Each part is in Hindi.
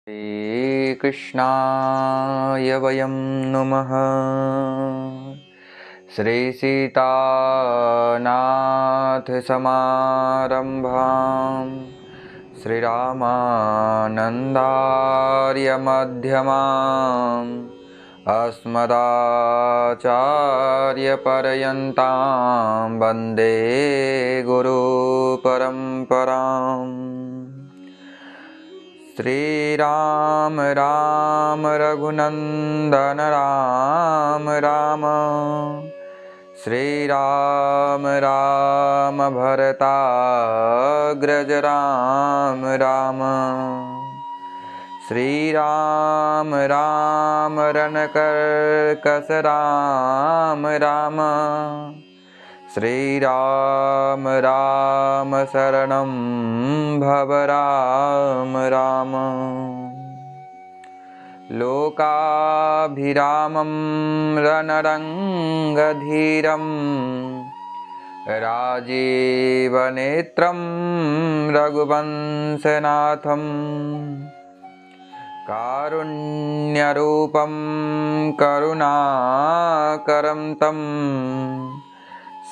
श्रीकृष्णाय वयं नुमः। श्रीसीतानाथसमारम्भां श्रीरामानन्दार्यमध्यमाम् अस्मदाचार्यपर्यन्तां वन्दे गुरुपरम्पराम्। श्रीराम राम रघुनन्दन राम राम, श्रीराम राम भरताग्रज राम राम, श्रीराम राम रणकर्कश राम राम, श्रीराम राम शरणं भव राम राम। लोकाभिरामं रणरङ्गधीरं राजीवनेत्रं रघुवंशनाथं, कारुण्यरूपं करुणाकरं तं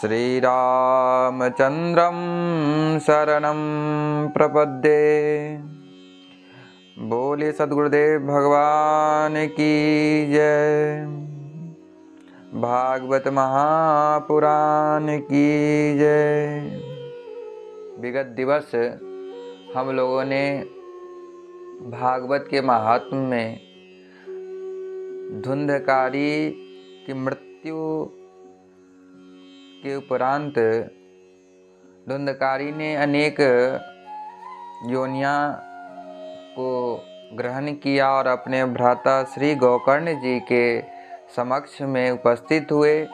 श्रीरामचन्द्रं शरणं प्रपद्ये। बोले सद्गुरुदेव भगवान की जय। भागवत महापुराण की जय। विगत दिवस हम लोगों ने भागवत के महात्म्य में धुंधकारी की मृत्यु के उपरांत धुंधकारी ने अनेक योनियां को ग्रहण किया और अपने भ्राता श्री गोकर्ण जी के समक्ष में उपस्थित हुए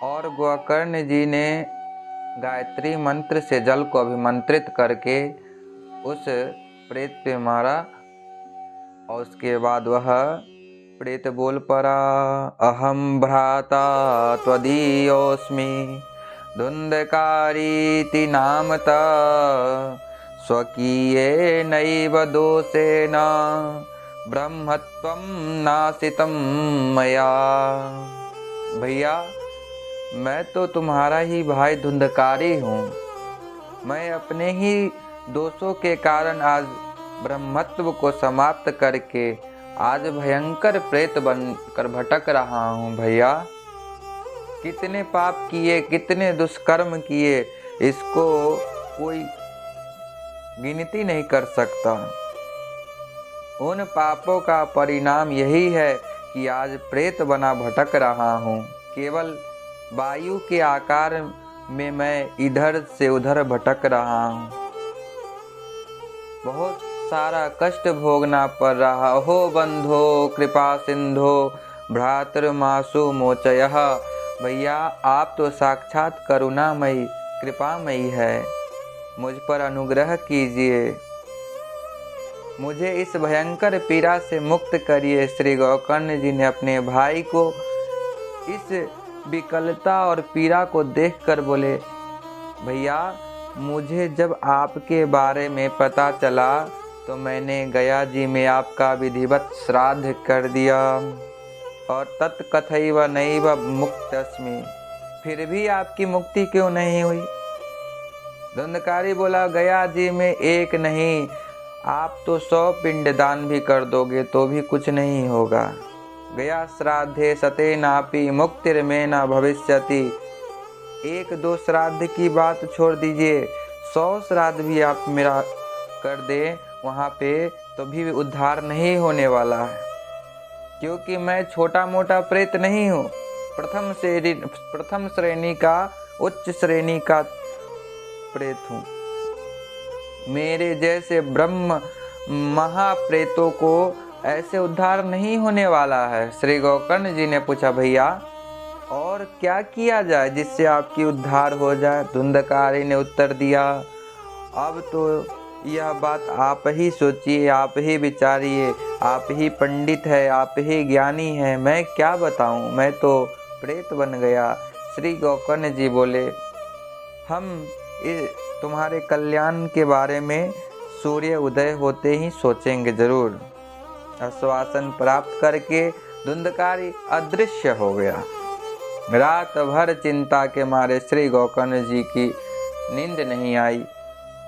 और गोकर्ण जी ने गायत्री मंत्र से जल को अभिमंत्रित करके उस प्रेत पे मारा और उसके बाद वह प्रेत बोल पड़ा, अहम भ्राता त्वदीयोऽस्मि धुंधकारीति नामता, स्वकीयेनैव दोषेण ब्रह्मत्वं नाशितं मया। भैया, मैं तो तुम्हारा ही भाई धुंधकारी हूँ। मैं अपने ही दोषों के कारण आज ब्रह्मत्व को समाप्त करके आज भयंकर प्रेत बनकर भटक रहा हूँ। भैया, कितने पाप किए, कितने दुष्कर्म किए, इसको कोई गिनती नहीं कर सकता। उन पापों का परिणाम यही है कि आज प्रेत बना भटक रहा हूँ। केवल वायु के आकार में मैं इधर से उधर भटक रहा हूँ। बहुत सारा कष्ट भोगना पड़ रहा। हो बंधो कृपा सिंधो भ्रातृमासु मोचयः। भैया, आप तो साक्षात करुणामयी कृपामयी है, मुझ पर अनुग्रह कीजिए, मुझे इस भयंकर पीड़ा से मुक्त करिए। श्री गोकर्ण जी ने अपने भाई को इस विकलता और पीड़ा को देखकर बोले, भैया, मुझे जब आपके बारे में पता चला तो मैंने गया जी में आपका विधिवत श्राद्ध कर दिया और तत्कथैव नैव मुक्तस्मि। फिर भी आपकी मुक्ति क्यों नहीं हुई? धुंधकारी बोला, गया जी में एक नहीं, आप तो 100 पिंडदान भी कर दोगे तो भी कुछ नहीं होगा। गया श्राद्धे सतेनापि मुक्तिर्मे न भविष्यति। 1-2 श्राद्ध की बात छोड़ दीजिए, 100 श्राद्ध भी आप मेरा कर दे वहाँ पे तो भी उद्धार नहीं होने वाला है, क्योंकि मैं छोटा मोटा प्रेत नहीं हूँ। प्रथम श्रेणी का, उच्च श्रेणी का प्रेत हूँ। मेरे जैसे ब्रह्म महाप्रेतों को ऐसे उद्धार नहीं होने वाला है। श्री गोकर्ण जी ने पूछा, भैया और क्या किया जाए जिससे आपकी उद्धार हो जाए? धुंधकारी ने उत्तर दिया, अब तो यह बात आप ही सोचिए, आप ही विचारिए, आप ही पंडित है, आप ही ज्ञानी है, मैं क्या बताऊं, मैं तो प्रेत बन गया। श्री गोकर्ण जी बोले, हम तुम्हारे कल्याण के बारे में सूर्य उदय होते ही सोचेंगे जरूर। आश्वासन प्राप्त करके धुंधकारी अदृश्य हो गया। रात भर चिंता के मारे श्री गोकर्ण जी की नींद नहीं आई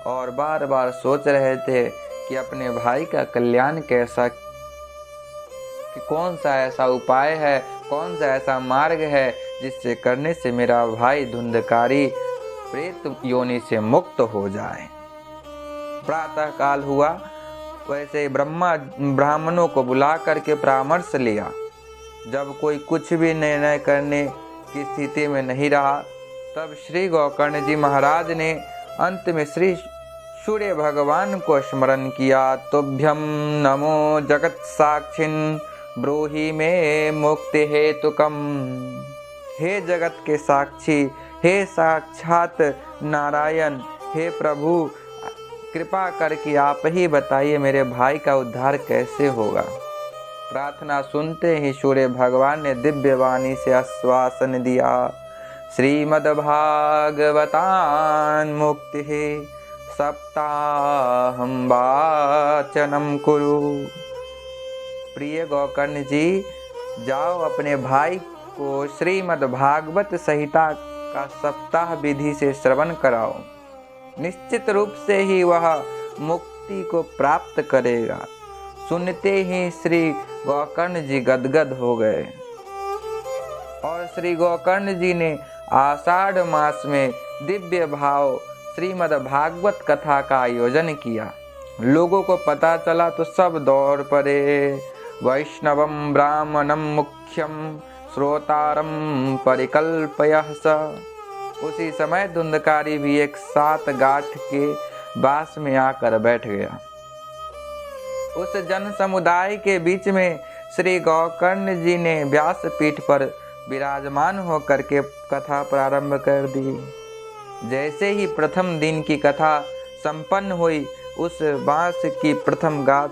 और बार बार सोच रहे थे कि अपने भाई का कल्याण कैसा, कि कौन सा ऐसा उपाय है, कौन सा ऐसा मार्ग है जिससे करने से मेरा भाई धुंधकारी प्रेत योनि से मुक्त हो जाए। प्रातः काल हुआ, वैसे ब्राह्मणों को बुला करके परामर्श लिया। जब कोई कुछ भी निर्णय करने की स्थिति में नहीं रहा, तब श्री गोकर्ण जी महाराज ने अंत में श्री सूर्य भगवान को स्मरण किया। तुभ्यं नमो जगत साक्षिन् ब्रूहि मे मुक्ति हेतुकम। हे जगत के साक्षी, हे साक्षात नारायण, हे प्रभु, कृपा करके आप ही बताइए मेरे भाई का उद्धार कैसे होगा। प्रार्थना सुनते ही सूर्य भगवान ने दिव्य वाणी से आश्वासन दिया। श्रीमद्भागवतान् मुक्ति सप्ताहं वाचनम कुरु। प्रिय गोकर्ण जी, जाओ अपने भाई को श्रीमद्भागवत संहिता का सप्ताह विधि से श्रवण कराओ। निश्चित रूप से ही वह मुक्ति को प्राप्त करेगा। सुनते ही श्री गोकर्ण जी गदगद हो गए और श्री गोकर्ण जी ने आषाढ़ मास में दिव्य भाव श्रीमद् भागवत कथा का आयोजन किया। लोगों को पता चला तो सब दौड़ पड़े। वैष्णवम ब्राह्मणम मुख्यम श्रोतारम परिकल्पयः स। उसी समय धुंधकारी भी एक 7 गांठ के बास में आकर बैठ गया। उस जन समुदाय के बीच में श्री गोकर्ण जी ने व्यास पीठ पर विराजमान होकर के कथा प्रारंभ कर दी। जैसे ही प्रथम दिन की कथा संपन्न हुई, उस बांस की प्रथम गांठ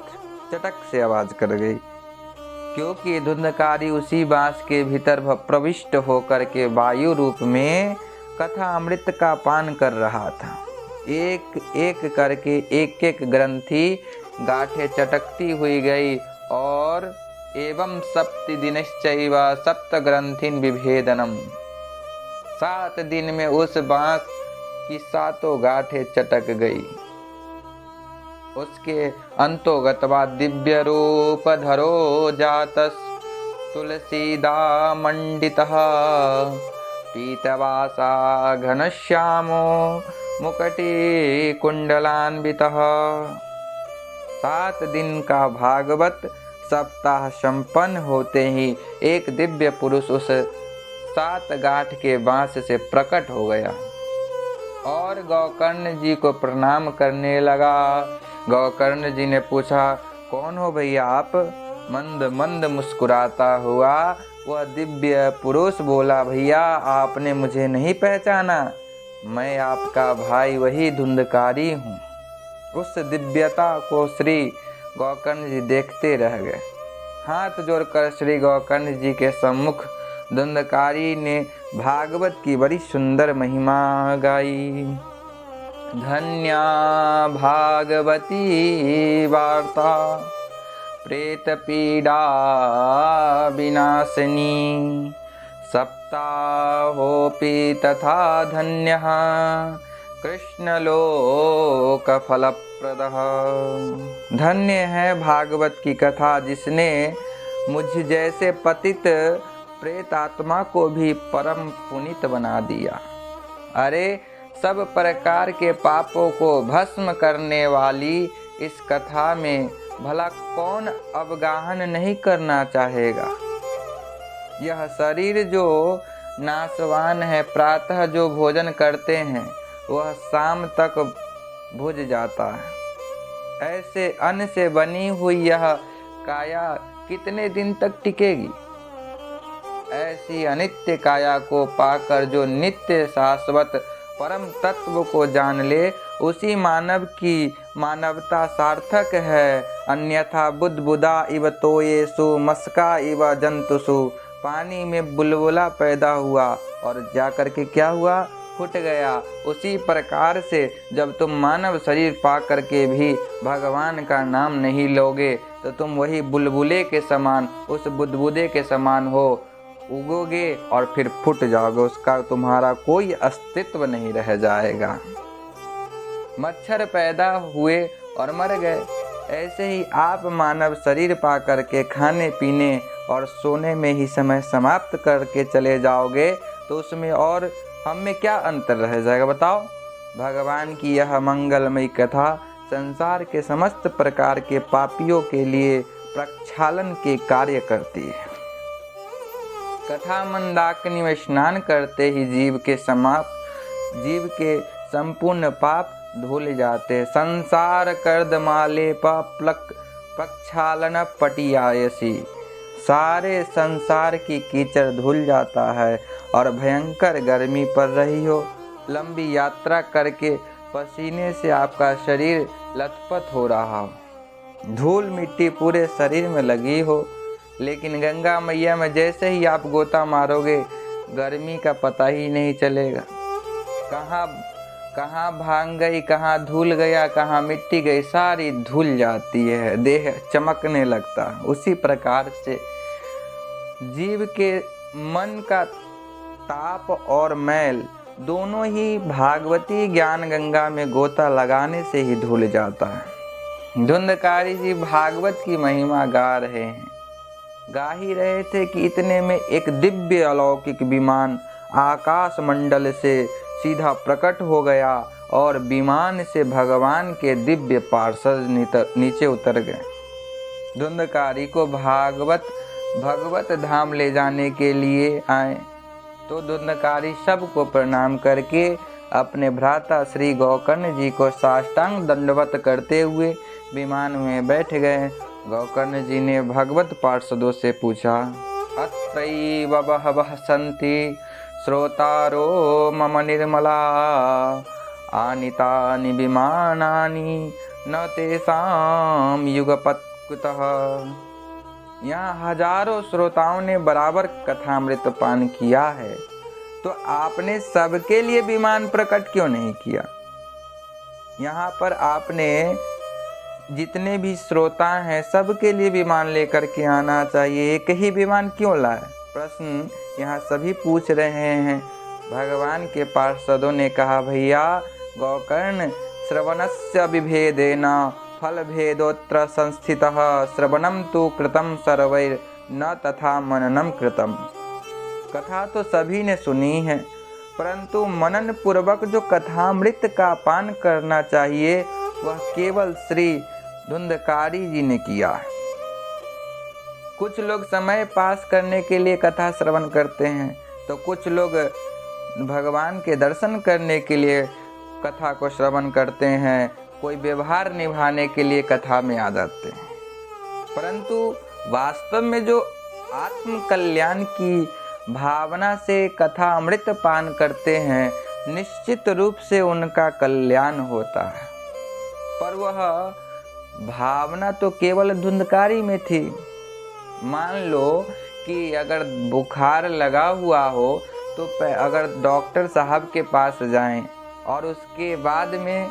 चटक से आवाज कर गई, क्योंकि धुंधकारी उसी बांस के भीतर प्रविष्ट होकर के वायु रूप में कथा अमृत का पान कर रहा था। एक एक करके एक एक ग्रंथि गांठें चटकती हुई गई और एवं सप्ति दिनश्चैव सप्त ग्रंथिन विभेदनम। 7 दिन में उस बांस की 7 गांठें चटक गई। उसके अंतोगतवा दिव्य रूप धरो जातस तुलसीदा मंडितः पीतवासा घनश्यामो मुकटी कुंडलान्वितः। 7 दिन का भागवत सप्ताह संपन्न होते ही एक दिव्य पुरुष उस 7 गांठ के बांस से प्रकट हो गया और गोकर्ण जी को प्रणाम करने लगा। गोकर्ण जी ने पूछा, कौन हो भैया आप? मंद मंद मुस्कुराता हुआ वह दिव्य पुरुष बोला, भैया आपने मुझे नहीं पहचाना, मैं आपका भाई वही धुंधकारी हूँ। उस दिव्यता को श्री गोकर्ण जी देखते रह गए। हाथ जोड़कर श्री गोकर्ण जी के सम्मुख धुंधकारी ने भागवत की बड़ी सुंदर महिमा गाई। धन्या भागवती वार्ता प्रेत पीड़ा विनाशिनी सप्ताहोपि तथा धन्यः कृष्णलोक फलप्रदः। धन्य है भागवत की कथा जिसने मुझ जैसे पतित प्रेत आत्मा को भी परम पुनीत बना दिया। अरे सब प्रकार के पापों को भस्म करने वाली इस कथा में भला कौन अवगाहन नहीं करना चाहेगा। यह शरीर जो नाशवान है, प्रातः जो भोजन करते हैं वह शाम तक बुझ जाता है। ऐसे अन्न से बनी हुई यह काया कितने दिन तक टिकेगी? ऐसी अनित्य काया को पाकर जो नित्य शाश्वत परम तत्व को जान ले, उसी मानव की मानवता सार्थक है। अन्यथा बुदबुदा इव तोयेषु मस्का इव जंतुषु। पानी में बुलबुला पैदा हुआ और जाकर के क्या हुआ? फूट गया। उसी प्रकार से जब तुम मानव शरीर पा करके भी भगवान का नाम नहीं लोगे तो तुम वही बुलबुले के समान, उस बुदबुदे के समान हो, उगोगे और फिर फूट जाओगे। उसका तुम्हारा कोई अस्तित्व नहीं रह जाएगा। मच्छर पैदा हुए और मर गए, ऐसे ही आप मानव शरीर पा करके खाने पीने और सोने में ही समय समाप्त करके चले जाओगे तो उसमें और हम में क्या अंतर रह जाएगा बताओ। भगवान की यह मंगलमयी कथा संसार के समस्त प्रकार के पापियों के लिए प्रक्षालन के कार्य करती है। कथा मंदाकिनी में स्नान करते ही जीव के संपूर्ण पाप धुल जाते। संसार कर्दमाले प्रक्षालन पटियायसी, सारे संसार की कीचड़ धुल जाता है। और भयंकर गर्मी पड़ रही हो, लंबी यात्रा करके पसीने से आपका शरीर लथपथ हो रहा हो, धूल मिट्टी पूरे शरीर में लगी हो, लेकिन गंगा मैया में जैसे ही आप गोता मारोगे गर्मी का पता ही नहीं चलेगा। कहाँ भांग गई, कहाँ धूल गया, कहाँ मिट्टी गई, सारी धुल जाती है, देह चमकने लगता। उसी प्रकार से जीव के मन का ताप और मैल दोनों ही भागवती ज्ञान गंगा में गोता लगाने से ही धुल जाता है। धुंधकारी जी भागवत की महिमा गा ही रहे थे कि इतने में एक दिव्य अलौकिक विमान आकाश मंडल से सीधा प्रकट हो गया और विमान से भगवान के दिव्य पार्षद नीचे उतर गए। धुंधकारी को भगवत धाम ले जाने के लिए आए तो धुंधकारी सबको प्रणाम करके अपने भ्राता श्री गोकर्ण जी को साष्टांग दंडवत करते हुए विमान में बैठ गए। गोकर्ण जी ने भगवत पार्षदों से पूछा, अत्रैव बहवः सन्ति श्रोतारो मम निर्मला, आनीतानि विमानानि न तेषां युगपत् कुतः। यहाँ हजारों श्रोताओं ने बराबर कथामृत पान किया है, तो आपने सबके लिए विमान प्रकट क्यों नहीं किया? यहाँ पर आपने जितने भी श्रोता हैं सबके लिए विमान लेकर के आना चाहिए, एक ही विमान क्यों लाए? प्रश्न यहाँ सभी पूछ रहे हैं। भगवान के पार्षदों ने कहा, भैया गोकर्ण, श्रवणस्य विभेदेन फल भेदोत्र संस्थितः, श्रवणम तो कृतम सर्वैर न तथा मननम कृतम। कथा तो सभी ने सुनी है, परंतु मनन पूर्वक जो कथामृत का पान करना चाहिए वह केवल श्री धुंधकारी जी ने किया है। कुछ लोग समय पास करने के लिए कथा श्रवण करते हैं, तो कुछ लोग भगवान के दर्शन करने के लिए कथा को श्रवण करते हैं, कोई व्यवहार निभाने के लिए कथा में आ जाते हैं। परंतु वास्तव में जो आत्म कल्याण की भावना से कथा अमृत पान करते हैं, निश्चित रूप से उनका कल्याण होता है। पर वह भावना तो केवल धुंधकारी में थी। मान लो कि अगर बुखार लगा हुआ हो तो अगर डॉक्टर साहब के पास जाएं और उसके बाद में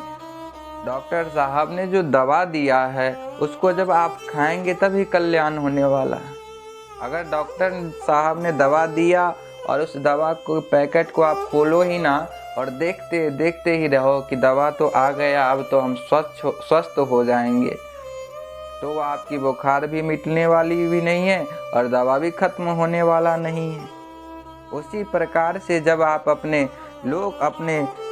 डॉक्टर साहब ने जो दवा दिया है उसको जब आप खाएंगे तभी कल्याण होने वाला है। अगर डॉक्टर साहब ने दवा दिया और उस दवा को पैकेट को आप खोलो ही ना और देखते देखते ही रहो कि दवा तो आ गया, अब तो हम स्वस्थ हो जाएंगे, तो आपकी बुखार भी मिटने वाली भी नहीं है और दवा भी खत्म होने वाला नहीं है। उसी प्रकार से जब आप अपने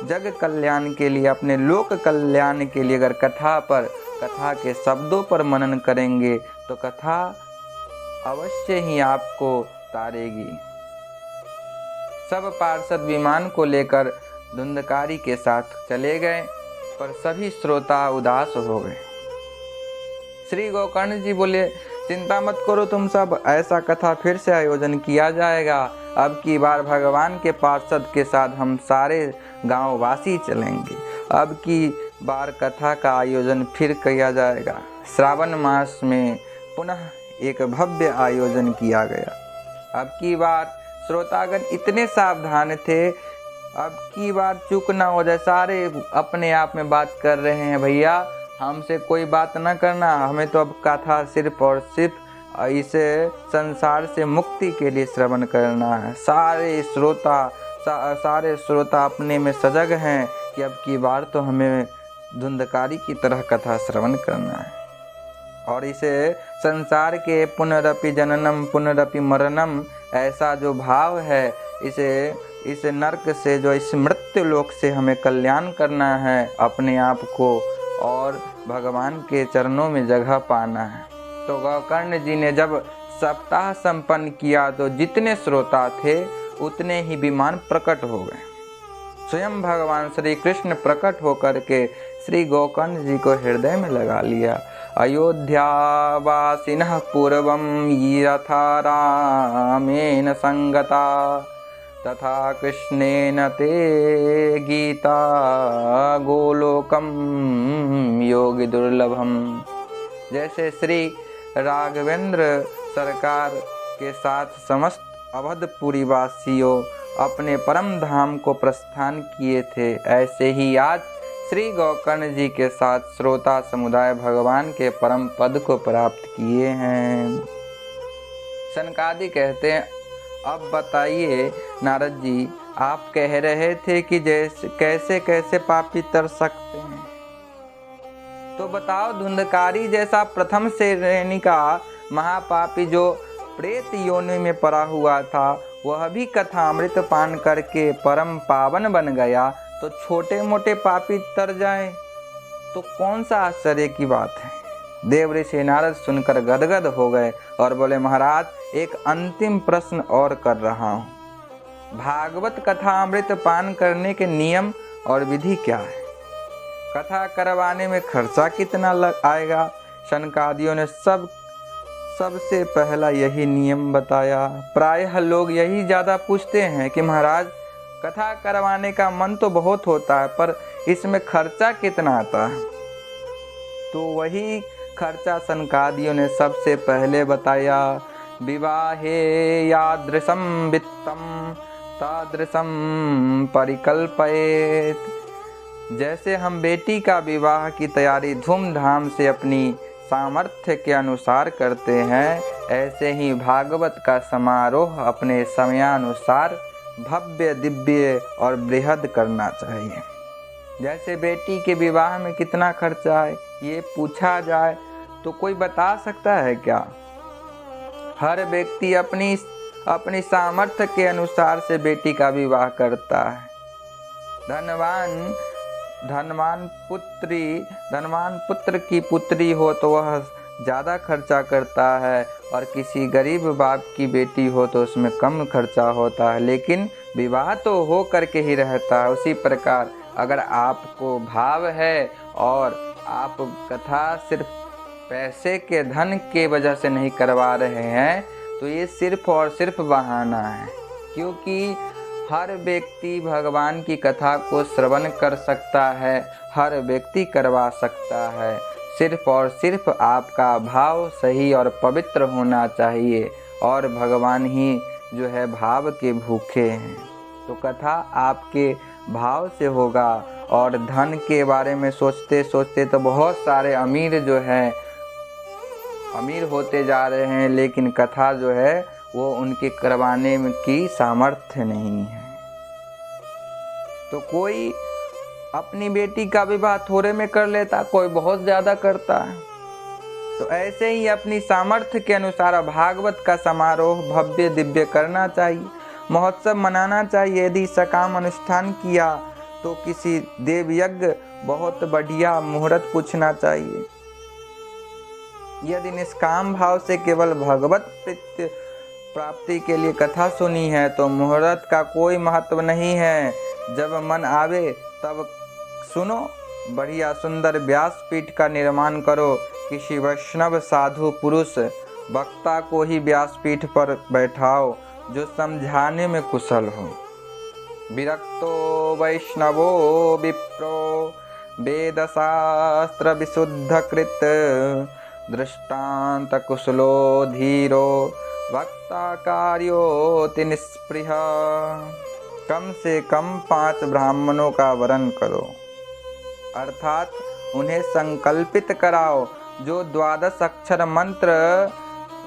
जग कल्याण के लिए, अपने लोक कल्याण के लिए अगर कथा के शब्दों पर मनन करेंगे तो कथा अवश्य ही आपको तारेगी। सब पार्षद विमान को लेकर धुंधकारी के साथ चले गए, पर सभी श्रोता उदास हो गए। श्री गोकर्ण जी बोले, चिंता मत करो तुम सब, ऐसा कथा फिर से आयोजन किया जाएगा। अब की बार भगवान के पार्षद के साथ हम सारे गांव वासी चलेंगे। अब की बार कथा का आयोजन फिर किया जाएगा। श्रावण मास में पुनः एक भव्य आयोजन किया गया। अब की बार श्रोतागण इतने सावधान थे अब की बार चूक ना हो जाए। सारे अपने आप में बात कर रहे हैं, भैया हमसे कोई बात ना करना, हमें तो अब कथा सिर्फ और सिर्फ इसे संसार से मुक्ति के लिए श्रवण करना है। सारे श्रोता अपने में सजग हैं कि अब की बार तो हमें धुंधकारी की तरह कथा श्रवण करना है। और इसे संसार के पुनरपि जननम पुनरपि मरणम ऐसा जो भाव है, इस नरक से, जो इस मृत्यु लोक से हमें कल्याण करना है अपने आप को, और भगवान के चरणों में जगह पाना है। तो गोकर्ण जी ने जब सप्ताह संपन्न किया तो जितने श्रोता थे उतने ही विमान प्रकट हो गए। स्वयं भगवान श्री कृष्ण प्रकट होकर के श्री गोकर्ण जी को हृदय में लगा लिया। अयोध्यावासिनः पूर्वं यथा रामेण संगता तथा कृष्णेन ते गीता गोलोकम योगी दुर्लभम। जैसे श्री राघवेंद्र सरकार के साथ समस्त अवधपुरी वासियों अपने परम धाम को प्रस्थान किए थे, ऐसे ही आज श्री गोकर्ण जी के साथ श्रोता समुदाय भगवान के परम पद को प्राप्त किए हैं। सनकादि कहते हैं, अब बताइए नारद जी, आप कह रहे थे कि कैसे कैसे पापी तर सकते हैं, तो बताओ धुंधकारी जैसा प्रथम श्रेणी का महापापी जो प्रेत योनि में पड़ा हुआ था, वह भी कथा अमृत पान करके परम पावन बन गया, तो छोटे मोटे पापी तर जाएं तो कौन सा आश्चर्य की बात है। देव ऋषि नारद सुनकर गदगद हो गए और बोले, महाराज एक अंतिम प्रश्न और कर रहा हूँ। भागवत कथा अमृत पान करने के नियम और विधि क्या है? कथा करवाने में खर्चा कितना आएगा? शनकादियों ने सबसे पहला यही नियम बताया। प्रायः लोग यही ज़्यादा पूछते हैं कि महाराज कथा करवाने का मन तो बहुत होता है, पर इसमें खर्चा कितना आता है? तो वही खर्चा शनकादियों ने सबसे पहले बताया। विवाहे यादृशं वित्तं तादृशं परिकल्पयेत्। जैसे हम बेटी का विवाह की तैयारी धूमधाम से अपनी सामर्थ्य के अनुसार करते हैं, ऐसे ही भागवत का समारोह अपने समयानुसार भव्य दिव्य और बृहद करना चाहिए। जैसे बेटी के विवाह में कितना खर्चा है ये पूछा जाए तो कोई बता सकता है क्या? हर व्यक्ति अपनी सामर्थ्य के अनुसार से बेटी का विवाह करता है। धनवान पुत्र की पुत्री हो तो वह ज़्यादा खर्चा करता है, और किसी गरीब बाप की बेटी हो तो उसमें कम खर्चा होता है, लेकिन विवाह तो हो करके ही रहता है। उसी प्रकार अगर आपको भाव है और आप कथा सिर्फ पैसे के धन के वजह से नहीं करवा रहे हैं, तो ये सिर्फ और सिर्फ बहाना है। क्योंकि हर व्यक्ति भगवान की कथा को श्रवण कर सकता है, हर व्यक्ति करवा सकता है। सिर्फ और सिर्फ आपका भाव सही और पवित्र होना चाहिए, और भगवान ही जो है भाव के भूखे हैं। तो कथा आपके भाव से होगा। और धन के बारे में सोचते सोचते तो बहुत सारे अमीर जो हैं अमीर होते जा रहे हैं, लेकिन कथा जो है वो उनके करवाने की सामर्थ्य नहीं है। तो कोई अपनी बेटी का विवाह थोड़े में कर लेता, कोई बहुत ज़्यादा करता है। तो ऐसे ही अपनी सामर्थ्य के अनुसार भागवत का समारोह भव्य दिव्य करना चाहिए, महोत्सव मनाना चाहिए। यदि सकाम अनुष्ठान किया तो किसी देव यज्ञ बहुत बढ़िया मुहूर्त पूछना चाहिए। यदि निष्काम भाव से केवल भगवत प्रीति प्राप्ति के लिए कथा सुनी है तो मुहूर्त का कोई महत्व नहीं है। जब मन आवे तब सुनो, बढ़िया सुंदर व्यासपीठ का निर्माण करो। किसी वैष्णव साधु पुरुष वक्ता को ही व्यासपीठ पर बैठाओ जो समझाने में कुशल हो। विरक्तो वैष्णवो विप्रो वेदशास्त्र विशुद्धकृत दृष्टांत कुशलो धीरो वक्ता कार्योति निस्पृह। कम से कम 5 ब्राह्मणों का वरण करो, अर्थात उन्हें संकल्पित कराओ जो 12 अक्षर मंत्र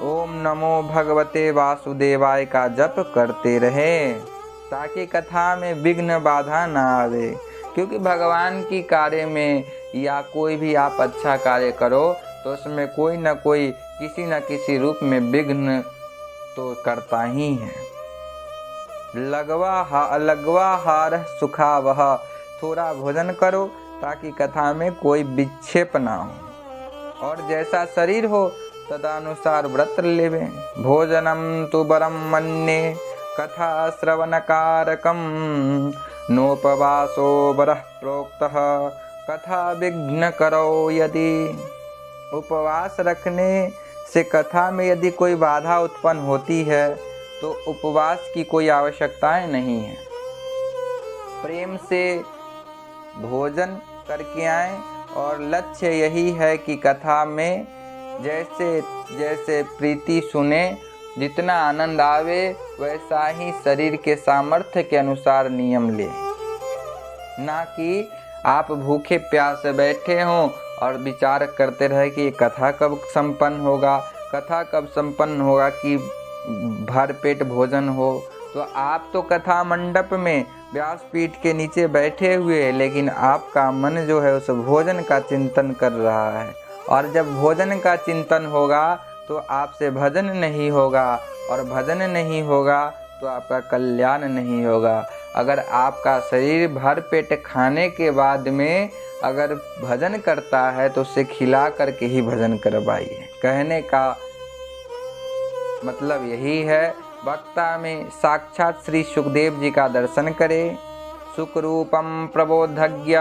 ओम नमो भगवते वासुदेवाय का जप करते रहे, ताकि कथा में विघ्न बाधा ना आवे। क्योंकि भगवान की कार्य में या कोई भी आप अच्छा कार्य करो तो उसमें कोई न कोई किसी न किसी रूप में विघ्न तो करता ही है। लगवा हार सुखा वह, थोड़ा भोजन करो ताकि कथा में कोई विक्षेप ना हो, और जैसा शरीर हो तदनुसार व्रत लेवे। भोजनम तु बरम मन्ये कथा श्रवणकारकम, नोपवासो बरः प्रोक्तः कथा विघ्न करो यदि। उपवास रखने से कथा में यदि कोई बाधा उत्पन्न होती है तो उपवास की कोई आवश्यकताएं नहीं है। प्रेम से भोजन करके आए, और लक्ष्य यही है कि कथा में जैसे जैसे प्रीति सुने, जितना आनंद आवे वैसा ही शरीर के सामर्थ्य के अनुसार नियम ले, ना कि आप भूखे प्यासे बैठे हों और विचार करते रहे कि कथा कब संपन्न होगा, कथा कब संपन्न होगा कि भरपेट भोजन हो। तो आप तो कथा मंडप में व्यासपीठ के नीचे बैठे हुए हैं, लेकिन आपका मन जो है उस भोजन का चिंतन कर रहा है, और जब भोजन का चिंतन होगा तो आपसे भजन नहीं होगा, और भजन नहीं होगा तो आपका कल्याण नहीं होगा। अगर आपका शरीर भर पेट खाने के बाद में अगर भजन करता है तो उसे खिला करके ही भजन करवाइए। कहने का मतलब यही है। वक्ता में साक्षात श्री सुखदेव जी का दर्शन करें। सुखरूपम प्रबोधज्ञ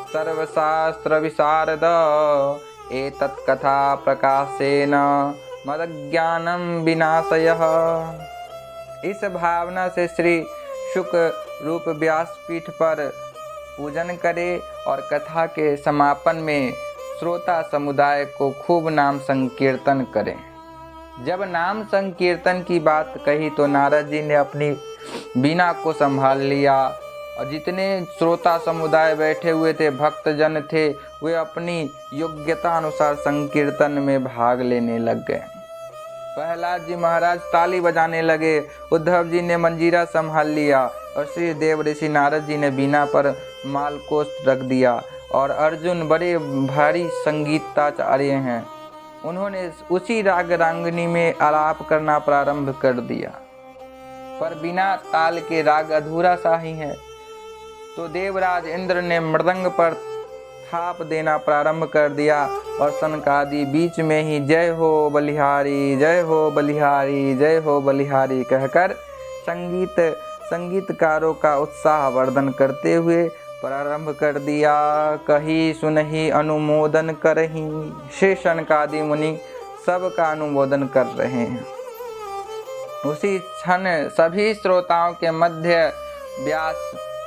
सर्वशास्त्र विशारद, एतत् कथा प्रकाशेन मदज्ञानम विनाशयः। इस भावना से श्री शुक रूप व्यासपीठ पर पूजन करें, और कथा के समापन में श्रोता समुदाय को खूब नाम संकीर्तन करें। जब नाम संकीर्तन की बात कही तो नारद जी ने अपनी बीना को संभाल लिया, और जितने श्रोता समुदाय बैठे हुए थे, भक्तजन थे, वे अपनी योग्यता अनुसार संकीर्तन में भाग लेने लग गए। प्रहलाद जी महाराज ताली बजाने लगे, उद्धव जी ने मंजीरा संभाल लिया, और श्री देव ऋषि नारद जी ने बीना पर मालकोष रख दिया, और अर्जुन बड़े भारी संगीताचार्य हैं, उन्होंने उसी राग रांगनी में आलाप करना प्रारंभ कर दिया। पर बिना ताल के राग अधूरा सा ही है। तो देवराज इंद्र ने मृदंग पर थाप देना प्रारंभ कर दिया, और सनकादि बीच में ही जय हो बलिहारी, जय हो बलिहारी, जय हो बलिहारी कहकर संगीतकारों का उत्साह वर्धन करते हुए प्रारंभ कर दिया। कही सुनही अनुमोदन करही, श्री सनकादि मुनि सबका अनुमोदन कर रहे हैं। उसी क्षण सभी श्रोताओं के मध्य व्यास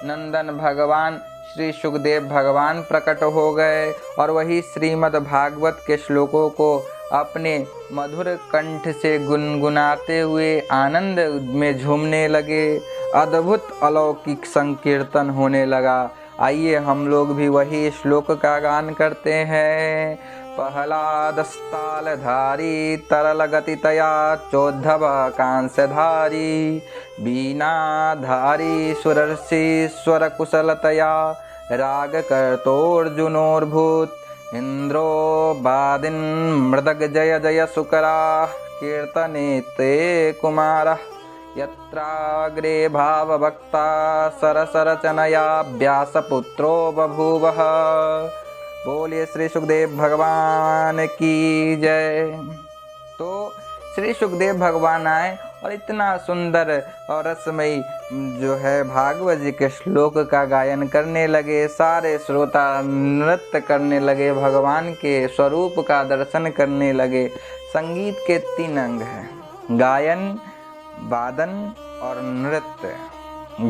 नंदन भगवान श्री सुखदेव भगवान प्रकट हो गए, और वही श्रीमद् भागवत के श्लोकों को अपने मधुर कंठ से गुनगुनाते हुए आनंद में झूमने लगे। अद्भुत अलौकिक संकीर्तन होने लगा। आइए हम लोग भी वही श्लोक का गान करते हैं। प्रहलादस्तालधारी तरल गतितया चोद्धव कांस्यधारी, वीणाधारी सुरर्षीश्वर कुशलतया, राग कर्तोर्जुनोर्भूत, इंद्रो बादिन मृदग जय जय सुकरा, कीर्तने ते कुमारः, यत्राग्रे भावभक्ता सरसरचनया व्यासपुत्रो बभूवः। बोलिए श्री सुखदेव भगवान की जय। तो श्री सुखदेव भगवान आए और इतना सुंदर और रसमयी जो है भागवत जी के श्लोक का गायन करने लगे। सारे श्रोता नृत्य करने लगे, भगवान के स्वरूप का दर्शन करने लगे। संगीत के 3 अंग हैं, गायन, वादन और नृत्य।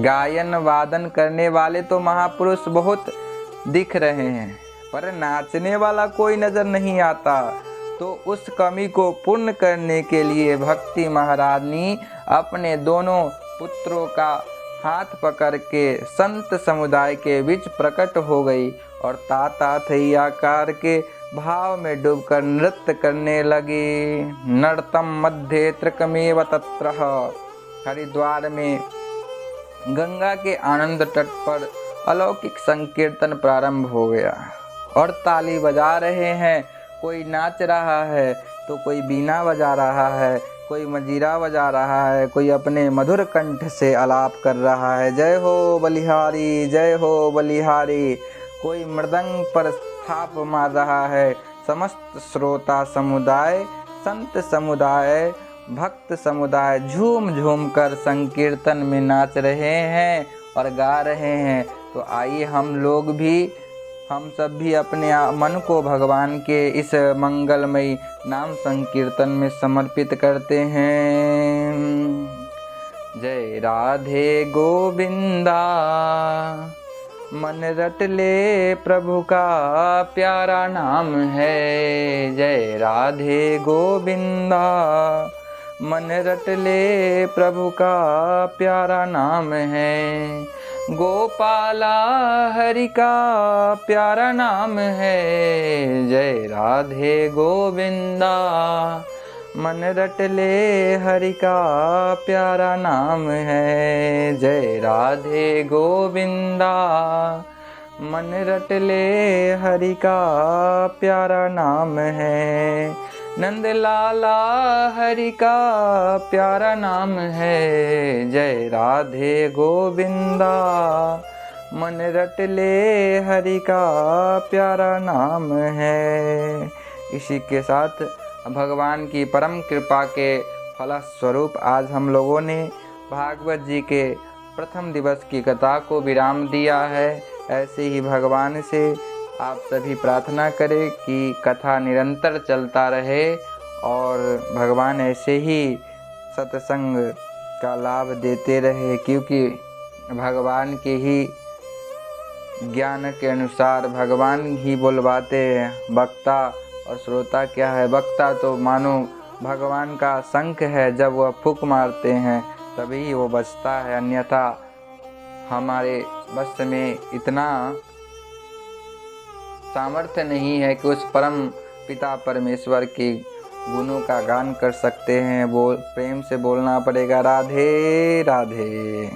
गायन वादन करने वाले तो महापुरुष बहुत दिख रहे हैं, पर नाचने वाला कोई नजर नहीं आता। तो उस कमी को पूर्ण करने के लिए भक्ति महारानी अपने दोनों पुत्रों का हाथ पकड़ के संत समुदाय के बीच प्रकट हो गई और ताता थई आकार के भाव में डूबकर नृत्य करने लगी। नर्तम मध्य त्रिकमेव तत्र। हरिद्वार में गंगा के आनंद तट पर अलौकिक संकीर्तन प्रारंभ हो गया और ताली बजा रहे हैं। कोई नाच रहा है तो कोई बीना बजा रहा है, कोई मजीरा बजा रहा है, कोई अपने मधुर कंठ से आलाप कर रहा है, जय हो बलिहारी, जय हो बलिहारी। कोई मृदंग पर थाप मार रहा है। समस्त श्रोता समुदाय, संत समुदाय, भक्त समुदाय झूम झूम कर संकीर्तन में नाच रहे हैं और गा रहे हैं। तो आइए हम सब भी अपने मन को भगवान के इस मंगलमयी नाम संकीर्तन में समर्पित करते हैं। जय राधे गोविंदा, मन रट ले प्रभु का प्यारा नाम है। जय राधे गोविंदा, मन रट ले प्रभु का प्यारा नाम है। गोपाला हरि का प्यारा नाम है। जय राधे गोविंदा, मन रट ले हरि का प्यारा नाम है। जय राधे गोविंदा, मन रट ले हरि का प्यारा नाम है। नंद लाला हरि का प्यारा नाम है। जय राधे गोविंदा, मन रट ले हरि का प्यारा नाम है। इसी के साथ भगवान की परम कृपा के फलस्वरूप आज हम लोगों ने भागवत जी के प्रथम दिवस की कथा को विराम दिया है। ऐसे ही भगवान से आप सभी प्रार्थना करें कि कथा निरंतर चलता रहे और भगवान ऐसे ही सत्संग का लाभ देते रहे, क्योंकि भगवान के ही ज्ञान के अनुसार भगवान ही बुलवाते हैं। वक्ता और श्रोता क्या है? वक्ता तो मानो भगवान का शंख है, जब वह फूंक मारते हैं तभी वो बजता है, अन्यथा हमारे बस में इतना सामर्थ्य नहीं है कि उस परम पिता परमेश्वर के गुणों का गान कर सकते हैं। वो प्रेम से बोलना पड़ेगा, राधे राधे।